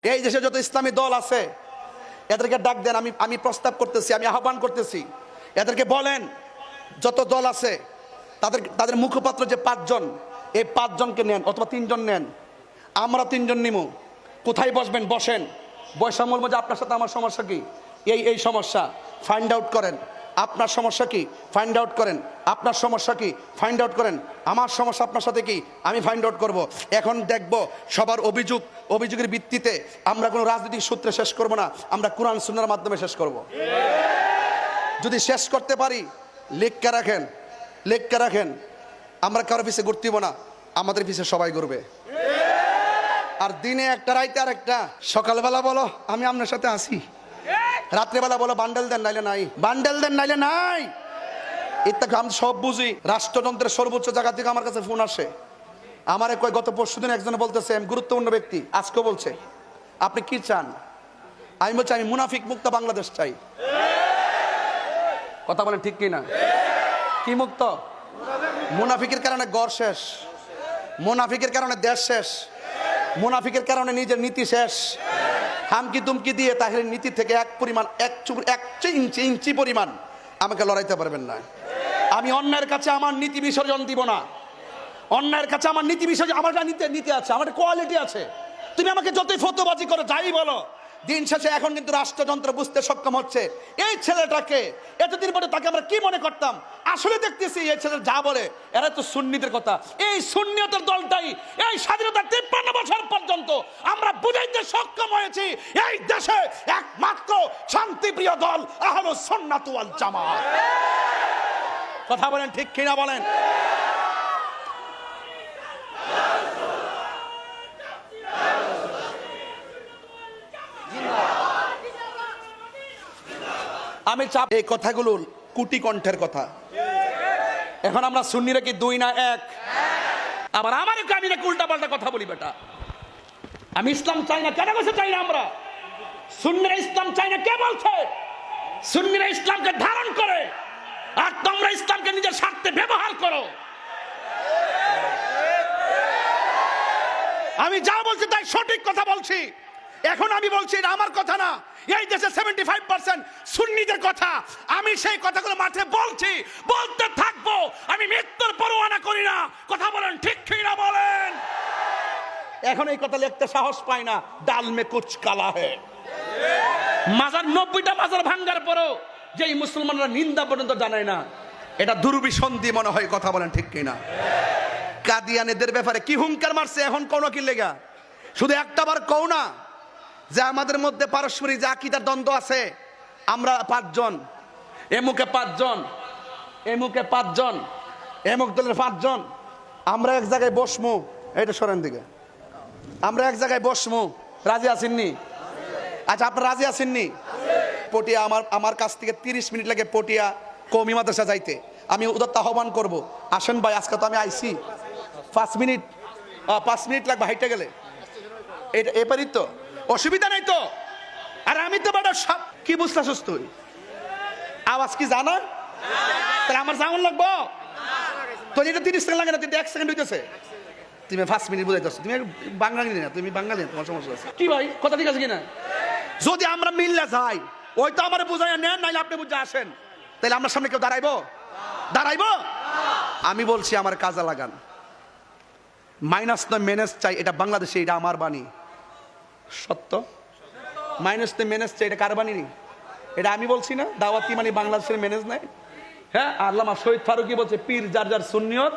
এই দেশে যত ইসলামী দল আছে এদেরকে ডাক দেন। আমি প্রস্তাব করতেছি, আমি আহ্বান করতেছি, এদেরকে বলেন যত দল আছে তাদের মুখপাত্র যে 5 জন, এই 5 জনকে নেন অথবা 3 জন নেন, আমরা 3 জন নিমু। কোথায় বসবেন? বসেন, বৈষম্য বলবো যে আপনার সাথে আমার সমস্যা কি, এই সমস্যা ফাইন্ড আউট করেন। আপনার সমস্যা কি ফাইন্ড আউট করেন, আপনার সমস্যা কি ফাইন্ড আউট করেন, আমার সমস্যা আপনার সাথে কি আমি ফাইন্ড আউট করব। এখন দেখব সবার অভিযোগের ভিত্তিতে আমরা কোনো রাজনৈতিক সূত্রে শেষ করব না, আমরা কোরআন সুন্নাহর মাধ্যমে শেষ করব। যদি শেষ করতে পারি লেখা রাখেন, আমরা কারো পিছিয়ে ঘুরতেব না, আমাদের পিছিয়ে সবাই ঘুরবে। আর দিনে একটা রাইতে আর একটা, সকালবেলা বলো আমি আপনার সাথে আসি, রাত্রেবেলা বলো বান্ডেল দেন নাইলে নাই, বান্ডেল দেন নাইলে নাই। ইত্যাদি আমি সব বুঝি। রাষ্ট্রযন্ত্রের সর্বোচ্চ জায়গা থেকে আমার কাছে ফোন আসে, আমার কয় গত পরশুদিন একজন বলতেছে, আমি গুরুত্বপূর্ণ ব্যক্তি, আজকে বলছে আপনি কি চান? আমি বলছি আমি মুনাফিক মুক্ত বাংলাদেশ চাই। কথা বলেন ঠিক কিনা? কি মুক্ত? মুনাফিকের কারণে গড় শেষ, মুনাফিকের কারণে দেশ শেষ, মুনাফিকের কারণে নিজের নীতি শেষ। হামকি তুমকি দিয়ে তাহলে নীতি থেকে এক ইঞ্চি পরিমাণ আমাকে লড়াইতে পারবেন না। আমি অন্যের কাছে আমার নীতি বিসর্জন দিব না, অন্যের কাছে আমার নীতি বিসর্জন, আমার নীতি আছে, আমার কোয়ালিটি আছে। তুমি আমাকে যতই ফতোবাজি করো, যাই বলো, দিন শেষে এখন কিন্তু রাষ্ট্রযন্ত্র বুঝতে সক্ষম হচ্ছে এই ছেলেটাকে। এতদিন পরে তাকে আমরা কি মনে করতাম, আসলে দেখতেছি এই ছেলে যা বলে এরা তো সুন্নিদের কথা। এই সুন্নিয়তের দলটাই এই স্বাধীনতার 53 বছর পর্যন্ত আমরা বুঝাইতে সক্ষম হয়েছি এই দেশে একমাত্র শান্তিপ্রিয় দল আহলুস সুন্নাত ওয়াল জামাত। কথা বলেন ঠিক কিনা বলেন? আমি চাপ এই কথাগুলো কোটি কণ্ঠের কথা। এখন আমরা সুন্নিরা কি 2 না 1? আবার আমার আমি নাকি উল্টা পাল্টা কথা বলি বেটা। আমি ইসলাম চাই না, কেন বলছে চাই না? আমরা সুন্নিরা ইসলাম চাই না কে বলছে? সুন্নিরা ইসলামকে ধারণ করে, আর তোমরা ইসলামকে নিজের স্বার্থে ব্যবহার করো। আমি যা বলছি তাই সঠিক কথা বলছি। এখন আমি বলছি এটা আমার কথা না, এই দেশে 75% সুন্নিদের কথা। আমি সেই কথাগুলো মাঠে বলছি, বলতে থাকবো। আমি মৃত্যুর পরোয়ানা করি না। কথা বলেন ঠিক কিনা বলেন? এখন এই কথা লিখতে সাহস পাই না। ডাল মে কুছ কালা হে। মাজার 90টা মাজার ভাঙ্গার পরও যেই মুসলমানরা নিন্দা পর্যন্ত জানায় না, এটা দুর্বিসন্ধি মনে হয়। কথা বলেন ঠিক কিনা? কাদিয়ানীদের ব্যাপারে কি হুঙ্কার মারছে এখন, কোন কি লেগা? শুধু একটা বার কও না যে আমাদের মধ্যে পারস্পরিক যে আকীদার দ্বন্দ্ব আছে, আমরা 5 জন, এমুকে 5 জন, এমুকে 5 জন, এমুক দলের 5 জন, আমরা এক জায়গায় বসমু। এটা সরেন দিকে, আমরা এক জায়গায় বসমু। রাজি আছেননি? আচ্ছা আপনারা রাজি আছেননি? পটিয়া আমার কাছ থেকে 30 মিনিট লাগে পটিয়া কওমি মাদ্রাসা যাইতে। আমি উদাত্ত আহ্বান করব, আসেন ভাই, আজকে তো আমি আইছি 5 মিনিট লাগবে হাইটে গেলে। এটা এবারই তো অসুবিধা নাই তো। আর আমি তো বেটা সব কি বুঝতেছস তুই? আওয়াজ কি জানা? তাহলে আমার যেমন লাগবো তোর এটা 30 সেকেন্ড লাগে না, 1 সেকেন্ড হইতেছে। তুমি 5 মিনিট বুঝাইতেছ, তুমি বাঙালি না, তুমি বাঙালি, তোমার সমস্যা আছে কি ভাই? কথা ঠিক আছে কিনা? যদি আমরা মিললে যাই, ওই তো আমার বুঝাইয়া নেন, নাইলে আপনি বুঝে আসেন, তাহলে আমার সামনে কেউ দাঁড়াইবো? আমি বলছি আমার কাজে লাগান। মাইনাস নয় মেনেজ চাই, এটা বাংলাদেশে, এটা আমার বাণী সত্য। মাইনাস নয় মেনেজ চাই, এটা কার বাণী? এটা আমি বলছি না। দাওয়াতি মানে বাংলাদেশের মেনেজ নাই। হ্যাঁ, আল্লামা শহীদ ফারুকী বলছে, পীর যার যার সুন্নিয়ত